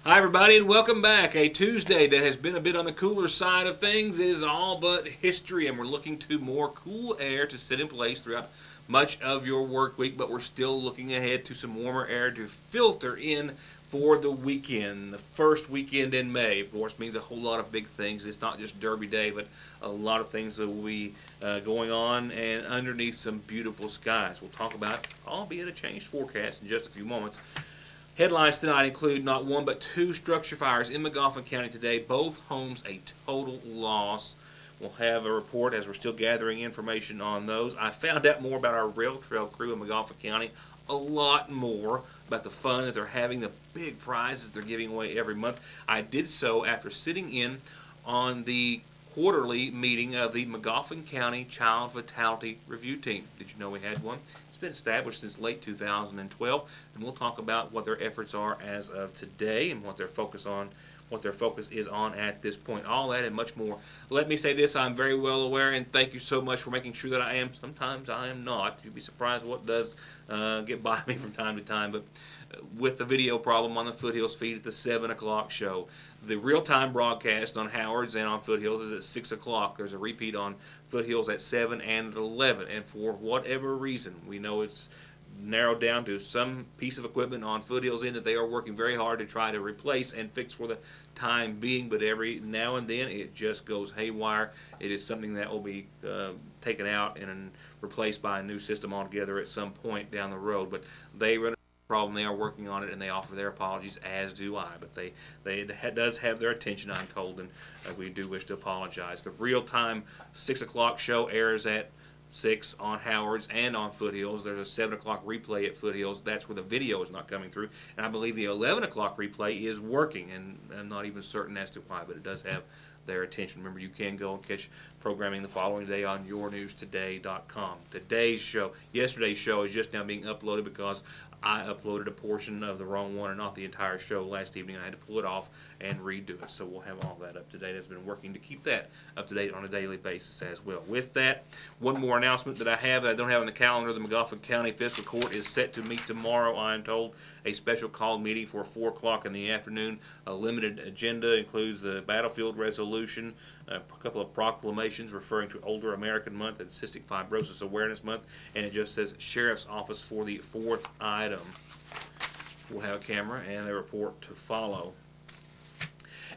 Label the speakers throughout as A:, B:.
A: Hi everybody and welcome back. A Tuesday that has been a bit on the cooler side of things is all but history, and we're looking to more cool air to sit in place throughout much of your work week, but we're still looking ahead to some warmer air to filter in for the weekend. The first weekend in May, of course, means a whole lot of big things. It's not just Derby Day, but a lot of things that will be going on and underneath some beautiful skies. We'll talk about, albeit a changed forecast, in just a few moments. Headlines tonight include not one but two structure fires in McGoffin County today, both homes a total loss. We'll have a report as we're still gathering information on those. I found out more about our rail trail crew in McGoffin County, a lot more about the fun that they're having, the big prizes they're giving away every month. I did so after sitting in on the quarterly meeting of the McGoffin County Child Fatality Review Team. Did you know we had one? It's been established since late 2012, and we'll talk about what their efforts are as of today and what their focus is on at this point. All that and much more. Let me say this: I'm very well aware, and thank you so much for making sure that I am. Sometimes I am not. You'd be surprised what does get by me from time to time. But with the video problem on the Foothills feed at the 7 o'clock show. The real-time broadcast on Howard's and on Foothills is at 6 o'clock. There's a repeat on Foothills at 7 and at 11. And for whatever reason, we know it's narrowed down to some piece of equipment on Foothills in that they are working very hard to try to replace and fix for the time being, but every now and then it just goes haywire. It is something that will be taken out and replaced by a new system altogether at some point down the road. But they run problem. They are working on it, and they offer their apologies, as do I. But it does have their attention, I'm told, and we do wish to apologize. The real-time 6 o'clock show airs at 6 on Howard's and on Foothills. There's a 7 o'clock replay at Foothills. That's where the video is not coming through. And I believe the 11 o'clock replay is working, and I'm not even certain as to why, but it does have their attention. Remember, you can go and catch programming the following day on yournewstoday.com. Yesterday's show is just now being uploaded because I uploaded a portion of the wrong one and not the entire show last evening. I had to pull it off and redo it. So we'll have all that up to date. I've been working to keep that up to date on a daily basis as well. With that, one more announcement that I have that I don't have on the calendar. The McGoffin County Fiscal Court is set to meet tomorrow, I am told. A special called meeting for 4 o'clock in the afternoon. A limited agenda includes the battlefield resolution, a couple of proclamations referring to Older American Month and Cystic Fibrosis Awareness Month, and it just says Sheriff's Office for the 4th item. We'll have a camera and a report to follow.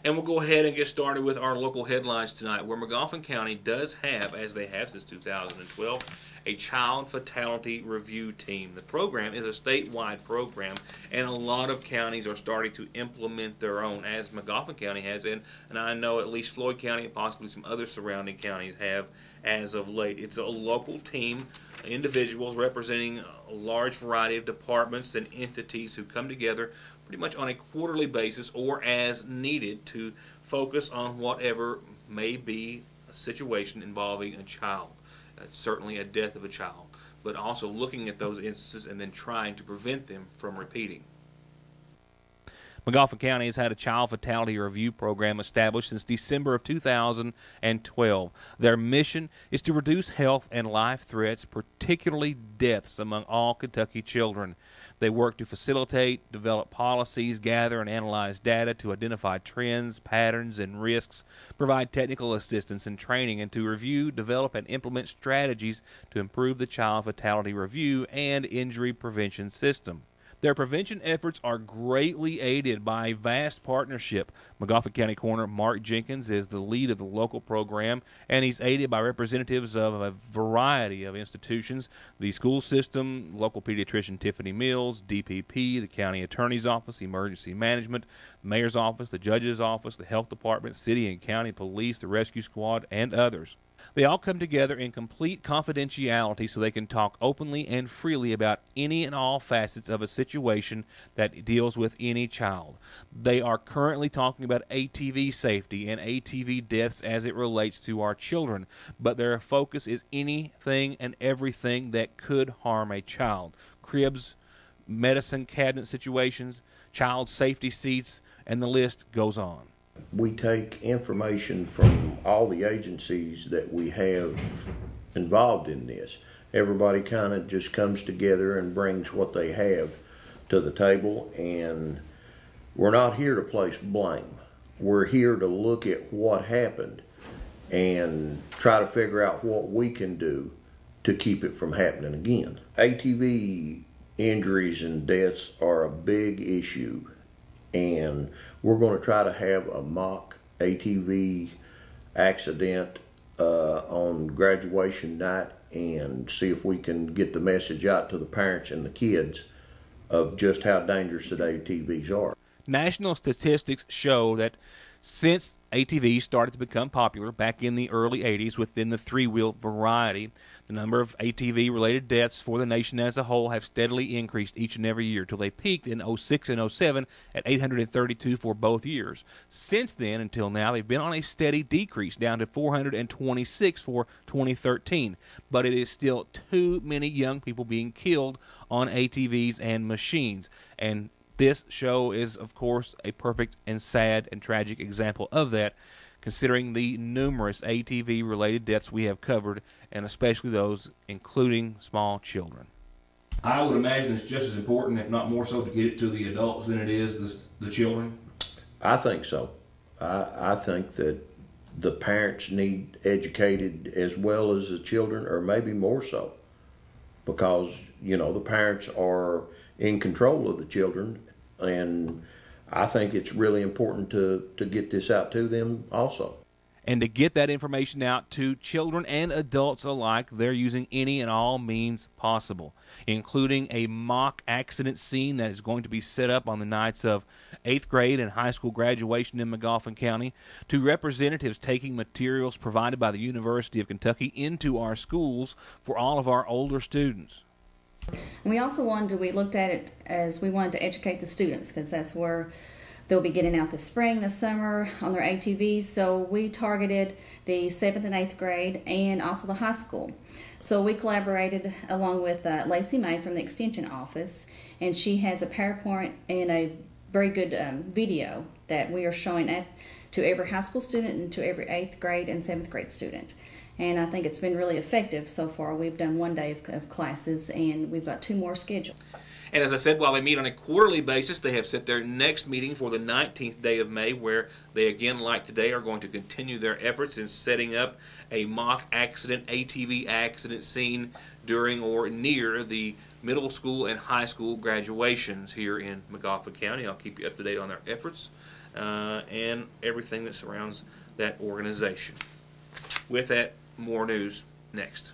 A: And we'll go ahead and get started with our local headlines tonight, where McGoffin County does have, as they have since 2012, a Child Fatality Review Team. The program is a statewide program, and a lot of counties are starting to implement their own, as McGoffin County has, and I know at least Floyd County and possibly some other surrounding counties have as of late. It's a local team, individuals representing a large variety of departments and entities who come together pretty much on a quarterly basis or as needed to focus on whatever may be a situation involving a child. Certainly a death of a child, but also looking at those instances and then trying to prevent them from repeating. McGoffin County has had a child fatality review program established since December of 2012. Their mission is to reduce health and life threats, particularly deaths, among all Kentucky children. They work to facilitate, develop policies, gather and analyze data to identify trends, patterns, and risks, provide technical assistance and training, and to review, develop, and implement strategies to improve the child fatality review and injury prevention system. Their prevention efforts are greatly aided by a vast partnership. McGoffin County Coroner Mark Jenkins is the lead of the local program, and he's aided by representatives of a variety of institutions: the school system, local pediatrician Tiffany Mills, DPP, the county attorney's office, emergency management, the mayor's office, the judge's office, the health department, city and county police, the rescue squad, and others. They all come together in complete confidentiality so they can talk openly and freely about any and all facets of a situation that deals with any child. They are currently talking about ATV safety and ATV deaths as it relates to our children, but their focus is anything and everything that could harm a child. Cribs, medicine cabinet situations, child safety seats, and the list goes on.
B: We take information from all the agencies that we have involved in this. Everybody kind of just comes together and brings what they have to the table, and We're not here to place blame. We're here to look at what happened and try to figure out what we can do to keep it from happening again. ATV injuries and deaths are a big issue, and we're going to try to have a mock ATV accident on graduation night and see if we can get the message out to the parents and the kids of just how dangerous the ATVs are.
A: National statistics show that since ATVs started to become popular back in the early 80s within the three-wheel variety, the number of ATV-related deaths for the nation as a whole have steadily increased each and every year till they peaked in 06 and 07 at 832 for both years. Since then until now, they've been on a steady decrease down to 426 for 2013. But it is still too many young people being killed on ATVs and machines. And this show is, of course, a perfect and sad and tragic example of that, considering the numerous ATV-related deaths we have covered, and especially those including small children. I would imagine it's just as important, if not more so, to get it to the adults than it is the children.
B: I think so. I think that the parents need educated as well as the children, or maybe more so, because, you know, the parents are in control of the children, and I think it's really important to get this out to them also.
A: And to get that information out to children and adults alike, they're using any and all means possible, including a mock accident scene that is going to be set up on the nights of 8th grade and high school graduation in McGoffin County, to representatives taking materials provided by the University of Kentucky into our schools for all of our older students.
C: We also we looked at it as we wanted to educate the students, because that's where they'll be getting out this spring, this summer on their ATVs. So we targeted the 7th and 8th grade and also the high school. So we collaborated along with Lacey May from the Extension Office, and she has a PowerPoint and a very good video that we are showing to every high school student and to every 8th grade and 7th grade student. And I think it's been really effective so far. We've done one day of classes, and we've got 2 more scheduled.
A: And as I said, while they meet on a quarterly basis, they have set their next meeting for the 19th day of May, where they, again, like today, are going to continue their efforts in setting up a mock accident, ATV accident scene during or near the middle school and high school graduations here in McGoffin County. I'll keep you up to date on their efforts and everything that surrounds that organization. With that, more news next.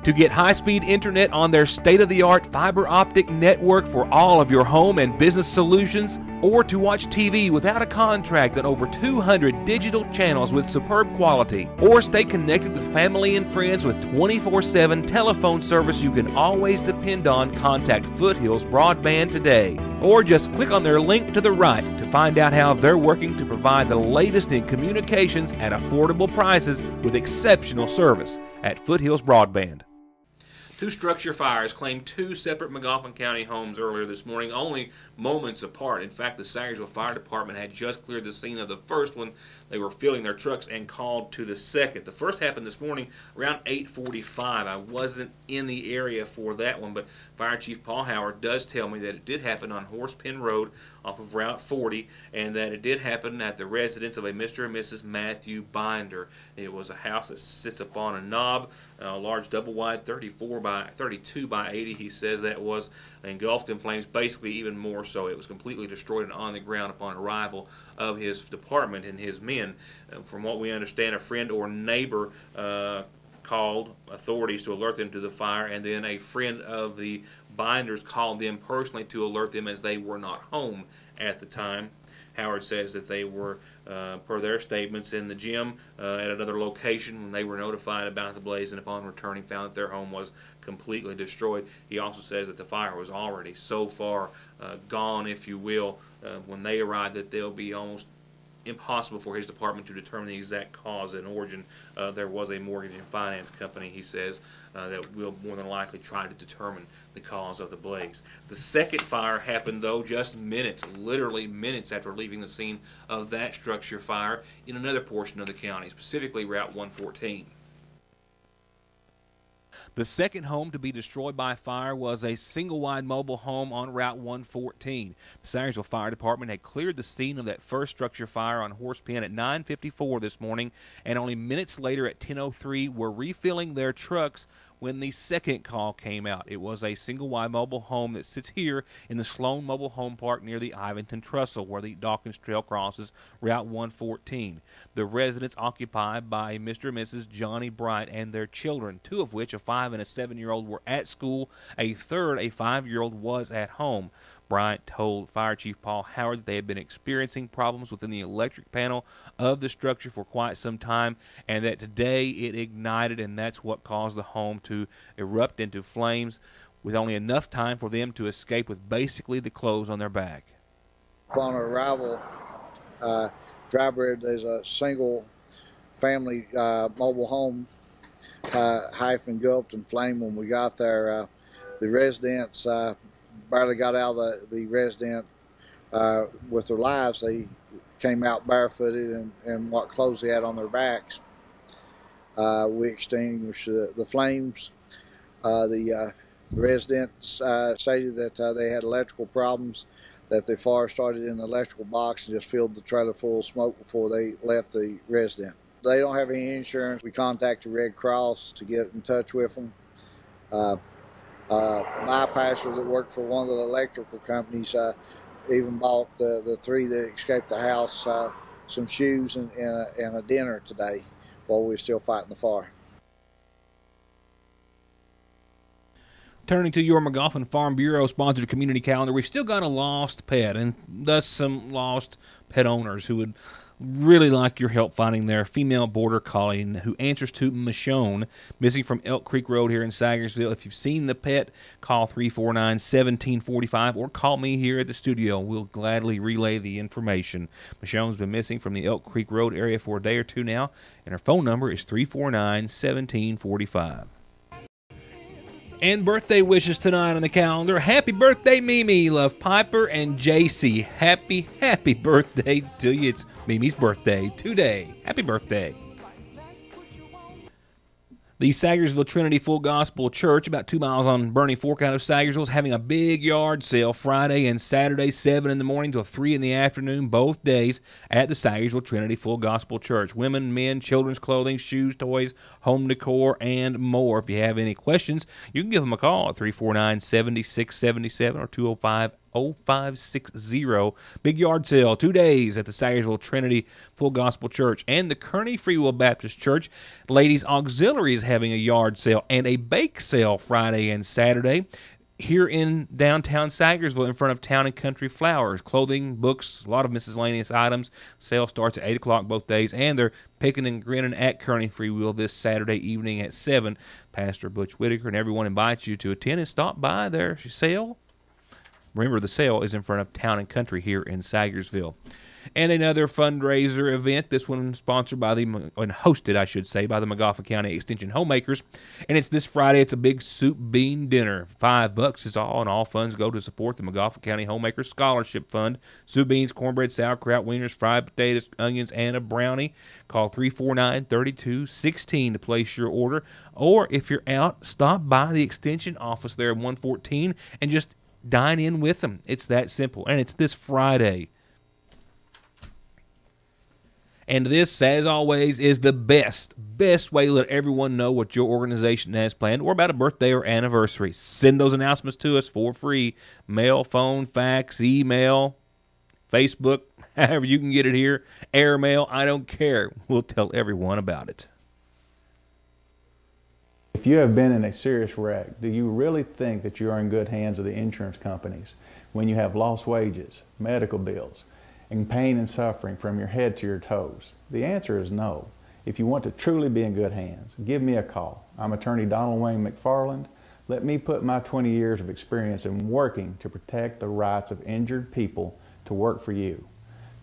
A: To get high-speed internet on their state-of-the-art fiber optic network for all of your home and business solutions, or to watch TV without a contract on over 200 digital channels with superb quality, or stay connected with family and friends with 24/7 telephone service you can always depend on, contact Foothills Broadband today. Or just click on their link to the right to find out how they're working to provide the latest in communications at affordable prices with exceptional service at Foothills Broadband. 2 structure fires claimed 2 separate McGoffin County homes earlier this morning, only moments apart. In fact, the Sangersville Fire Department had just cleared the scene of the first one. They were filling their trucks and called to the second. The first happened this morning around 8:45. I wasn't in the area for that one, but Fire Chief Paul Howard does tell me that it did happen on Horsepen Road off of Route 40, and that it did happen at the residence of a Mr. and Mrs. Matthew Binder. It was a house that sits upon a knob, a large double-wide 32 by 80, he says that was, engulfed in flames, basically even more so. It was completely destroyed and on the ground upon arrival of his department and his men. From what we understand, a friend or neighbor called authorities to alert them to the fire, and then a friend of the Binders called them personally to alert them, as they were not home at the time. Howard says that they were, per their statements, in the gym at another location when they were notified about the blaze, and upon returning found that their home was completely destroyed. He also says that the fire was already so far gone, if you will, when they arrived, that they'll be almost impossible for his department to determine the exact cause and origin. There was a mortgage and finance company, he says, that will more than likely try to determine the cause of the blaze. The second fire happened, though, just minutes, literally minutes after leaving the scene of that structure fire in another portion of the county, specifically Route 114. The second home to be destroyed by fire was a single-wide mobile home on Route 114. The Sangersville Fire Department had cleared the scene of that first structure fire on Horse Pen at 9:54 this morning, and only minutes later at 10:03 were refilling their trucks when the second call came out. It was a single-wide mobile home that sits here in the Sloan Mobile Home Park near the Ivington Trestle, where the Dawkins Trail crosses Route 114. The residence occupied by Mr. and Mrs. Johnny Bright and their children, two of which, a 5- and a 7-year-old, were at school. A third, a 5-year-old, was at home. Bryant told Fire Chief Paul Howard that they had been experiencing problems within the electric panel of the structure for quite some time, and that today it ignited, and that's what caused the home to erupt into flames, with only enough time for them to escape with basically the clothes on their back.
D: Upon arrival, Drybread is a single family mobile home, engulfed in flame. When we got there, the residents barely got out of the resident with their lives. They came out barefooted and what clothes they had on their backs. We extinguished the flames. The residents stated that they had electrical problems, that the fire started in the electrical box and just filled the trailer full of smoke before they left the resident. They don't have any insurance. We contacted Red Cross to get in touch with them. My pastor that worked for one of the electrical companies even bought the three that escaped the house some shoes and a dinner today while we were still fighting the fire.
A: Turning to your McGoffin Farm Bureau sponsored community calendar, we've still got a lost pet, and thus some lost pet owners who would really like your help finding their female border collie who answers to Michonne, missing from Elk Creek Road here in Sangersville. If you've seen the pet, call 349-1745 or call me here at the studio. We'll gladly relay the information. Michonne's been missing from the Elk Creek Road area for a day or two now, and her phone number is 349-1745. And birthday wishes tonight on the calendar. Happy birthday, Mimi. Love, Piper and JC. Happy birthday to you. It's Mimi's birthday today. Happy birthday. The Sangersville Trinity Full Gospel Church, about 2 miles on Bernie Fork out of Sangersville, is having a big yard sale Friday and Saturday, 7 in the morning till 3 in the afternoon, both days at the Sangersville Trinity Full Gospel Church. Women, men, children's clothing, shoes, toys, home decor, and more. If you have any questions, you can give them a call at 349-7677 or 205-0560. Big yard sale, 2 days at the Sangersville Trinity Full Gospel Church. And the Kearney Free Will Baptist Church Ladies Auxiliary is having a yard sale and a bake sale Friday and Saturday here in downtown Sangersville in front of Town and Country Flowers. Clothing, books, a lot of miscellaneous items. Sale starts at 8 o'clock both days, and they're picking and grinning at Kearney Free Will this Saturday evening at 7. Pastor Butch Whitaker and everyone invites you to attend and stop by their sale. Remember, the sale is in front of Town and Country here in Sangersville. And another fundraiser event, this one sponsored by and hosted, I should say, by the McGoffin County Extension Homemakers. And it's this Friday. It's a big soup bean dinner. $5 is all, and all funds go to support the McGoffin County Homemakers Scholarship Fund. Soup beans, cornbread, sauerkraut, wieners, fried potatoes, onions, and a brownie. Call 349-3216 to place your order. Or if you're out, stop by the Extension office there at 114 and just dine in with them. It's that simple. And it's this Friday. And this, as always, is the best way to let everyone know what your organization has planned or about a birthday or anniversary. Send those announcements to us for free. Mail, phone, fax, email, Facebook, however you can get it here. Airmail, I don't care. We'll tell everyone about it.
E: If you have been in a serious wreck, do you really think that you are in good hands of the insurance companies when you have lost wages, medical bills, and pain and suffering from your head to your toes? The answer is no. If you want to truly be in good hands, give me a call. I'm attorney Donald Wayne McFarland. Let me put my 20 years of experience in working to protect the rights of injured people to work for you.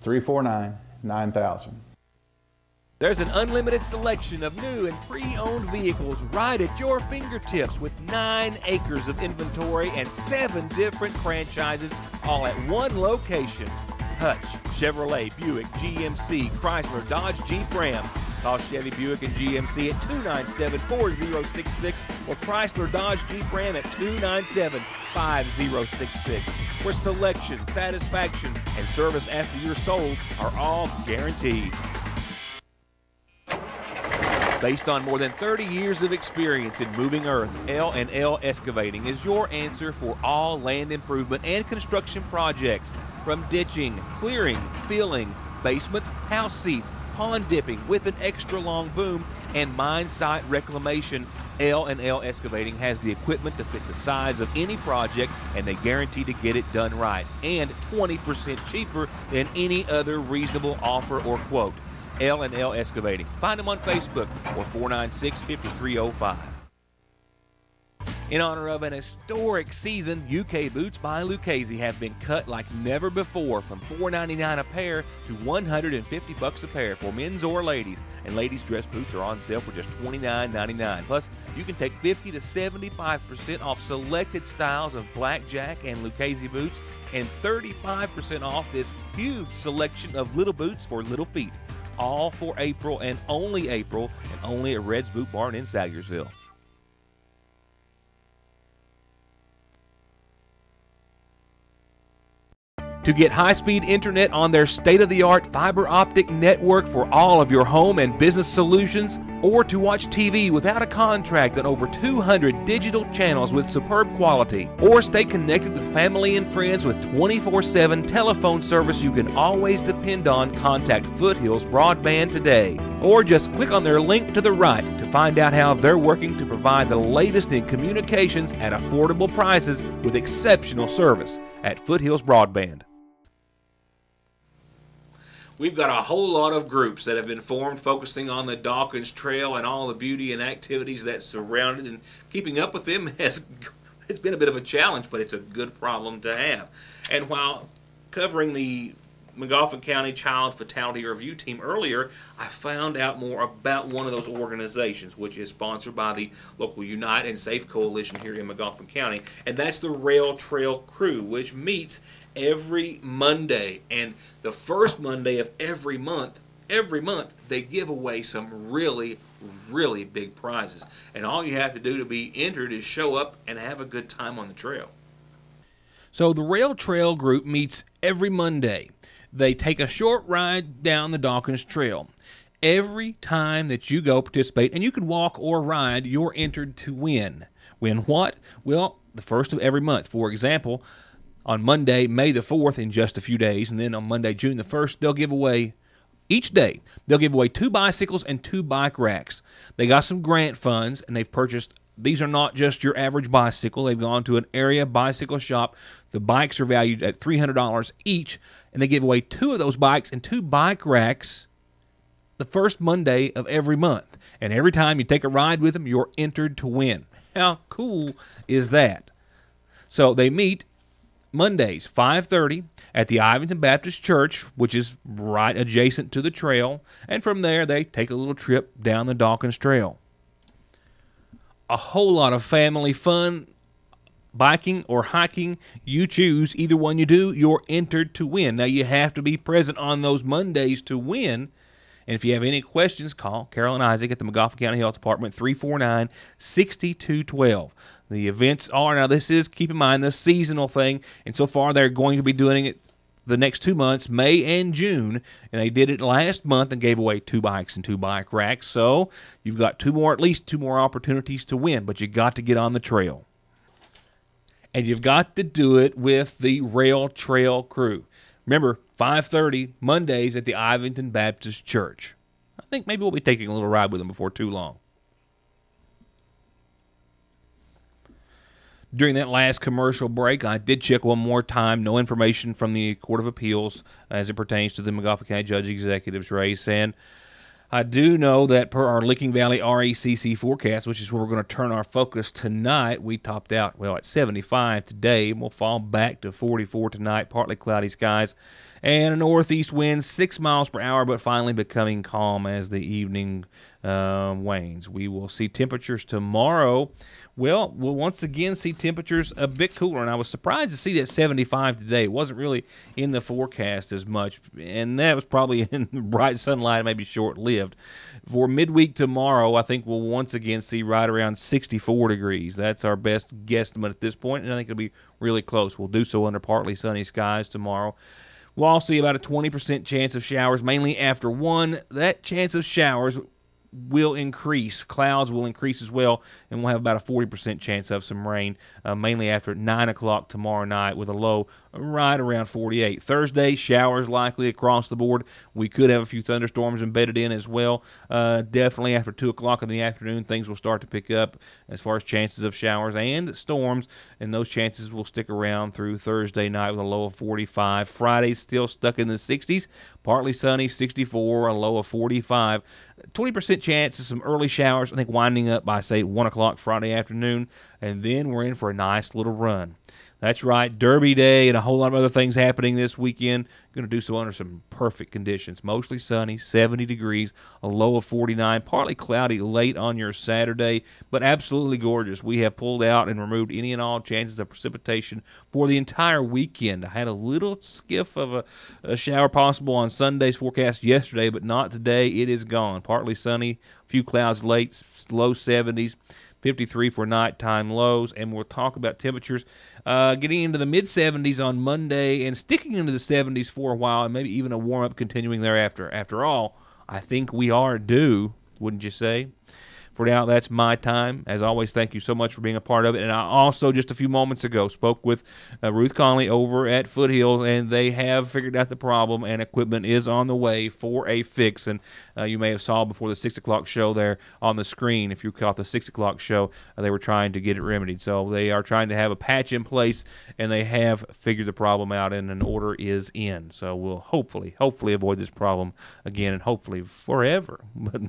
E: 349-9000.
A: There's an unlimited selection of new and pre-owned vehicles right at your fingertips with 9 acres of inventory and 7 different franchises all at one location. Hutch, Chevrolet, Buick, GMC, Chrysler, Dodge, Jeep, Ram. Call Chevy, Buick, and GMC at 297-4066 or Chrysler, Dodge, Jeep, Ram at 297-5066. Where selection, satisfaction, and service after you're sold are all guaranteed. Based on more than 30 years of experience in moving earth, L&L Excavating is your answer for all land improvement and construction projects. From ditching, clearing, filling, basements, house seats, pond dipping with an extra long boom, and mine site reclamation, L&L Excavating has the equipment to fit the size of any project, and they guarantee to get it done right and 20% cheaper than any other reasonable offer or quote. L&L Excavating. Find them on Facebook or 496-5305. In honor of an historic season, UK boots by Lucchese have been cut like never before, from $4.99 a pair to $150 a pair for men's or ladies. And ladies' dress boots are on sale for just $29.99. Plus, you can take 50 to 75% off selected styles of blackjack and Lucchese boots, and 35% off this huge selection of little boots for little feet. All for April, and only at Red's Boot Barn in Salyersville. To get high-speed internet on their state-of-the-art fiber optic network for all of your home and business solutions, or to watch TV without a contract on over 200 digital channels with superb quality, or stay connected with family and friends with 24/7 telephone service you can always depend on, contact Foothills Broadband today. Or just click on their link to the right to find out how they're working to provide the latest in communications at affordable prices with exceptional service at Foothills Broadband. We've got a whole lot of groups that have been formed focusing on the Dawkins Trail and all the beauty and activities that surround it, and keeping up with them it's been a bit of a challenge, but it's a good problem to have. And while covering the McGoffin County Child Fatality Review Team earlier, I found out more about one of those organizations, which is sponsored by the local Unite and Safe Coalition here in McGoffin County, and that's the Rail Trail Crew, which meets every Monday. And the first Monday of every month, they give away some really big prizes. And all you have to do to be entered is show up and have a good time on the trail. So the Rail Trail group meets every Monday. They take a short ride down the Dawkins Trail. Every time that you go participate, and you can walk or ride, you're entered to win. Win what? Well, the first of every month. For example, on Monday, May the 4th, in just a few days, and then on Monday, June the 1st, they'll give away, each day, they'll give away 2 bicycles and 2 bike racks. They got some grant funds, and they've purchased, these are not just your average bicycle. They've gone to an area bicycle shop. The bikes are valued at $300 each, and they give away 2 of those bikes and 2 bike racks the first Monday of every month. And every time you take a ride with them, you're entered to win. How cool is that? So they meet Mondays, 5:30 at the Ivington Baptist Church, which is right adjacent to the trail. And from there, they take a little trip down the Dawkins Trail. A whole lot of family fun, biking or hiking. You choose. Either one you do, you're entered to win. Now, you have to be present on those Mondays to win. And if you have any questions, call Carol and Isaac at the McGoffin County Health Department, 349-6212. The events are, now this is, keep in mind, the seasonal thing, and so far they're going to be doing it the next 2 months, May and June, and they did it last month and gave away 2 bikes and 2 bike racks. So you've got at least two more opportunities to win, but you got to get on the trail. And you've got to do it with the Rail Trail Crew. Remember, 5:30 Mondays at the Ivington Baptist Church. I think maybe we'll be taking a little ride with them before too long. During that last commercial break, I did check one more time. No information from the Court of Appeals as it pertains to the McGoffin County Judge Executive's race. And I do know that per our Licking Valley RECC forecast, which is where we're going to turn our focus tonight, we topped out, well, at 75 today, and we'll fall back to 44 tonight, partly cloudy skies, and a northeast wind 6 miles per hour, but finally becoming calm as the evening wanes. We will see temperatures tomorrow. Well, we'll once again see temperatures a bit cooler, and I was surprised to see that 75 today. It wasn't really in the forecast as much, and that was probably in bright sunlight, maybe short-lived. For midweek tomorrow, I think we'll once again see right around 64 degrees. That's our best guesstimate at this point, and I think it'll be really close. We'll do so under partly sunny skies tomorrow. We'll also see about a 20% chance of showers, mainly after 1. That chance of showers will increase. Clouds will increase as well, and we'll have about a 40% chance of some rain, mainly after 9 o'clock tomorrow night with a low right around 48. Thursday, showers likely across the board. We could have a few thunderstorms embedded in as well. Definitely after 2 o'clock in the afternoon, things will start to pick up as far as chances of showers and storms, and those chances will stick around through Thursday night with a low of 45. Friday's still stuck in the 60s, partly sunny, 64, a low of 45. 20% chance of some early showers, I think winding up by, say, 1 o'clock Friday afternoon, and then we're in for a nice little run. That's right, Derby Day and a whole lot of other things happening this weekend. Going to do so under some perfect conditions. Mostly sunny, 70 degrees, a low of 49, partly cloudy late on your Saturday, but absolutely gorgeous. We have pulled out and removed any and all chances of precipitation for the entire weekend. I had a little skiff of a shower possible on Sunday's forecast yesterday, but not today. It is gone. Partly sunny, a few clouds late, low 70s. 53 for nighttime lows, and we'll talk about temperatures getting into the mid-70s on Monday and sticking into the 70s for a while, and maybe even a warm-up continuing thereafter. After all, I think we are due, wouldn't you say? For now, that's my time. As always, thank you so much for being a part of it. And I also, just a few moments ago, spoke with Ruth Conley over at Foothills, and they have figured out the problem, and equipment is on the way for a fix. And you may have saw before the 6 o'clock show there on the screen, if you caught the 6 o'clock show, they were trying to get it remedied. So they are trying to have a patch in place, and they have figured the problem out, and an order is in. So we'll hopefully avoid this problem again, and hopefully forever. But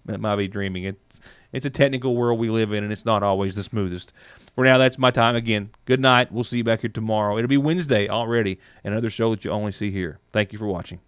A: that might be dreaming. It's a technical world we live in, and it's not always the smoothest. For now, that's my time again. Good night. We'll see you back here tomorrow. It'll be Wednesday already, another show that you only see here. Thank you for watching.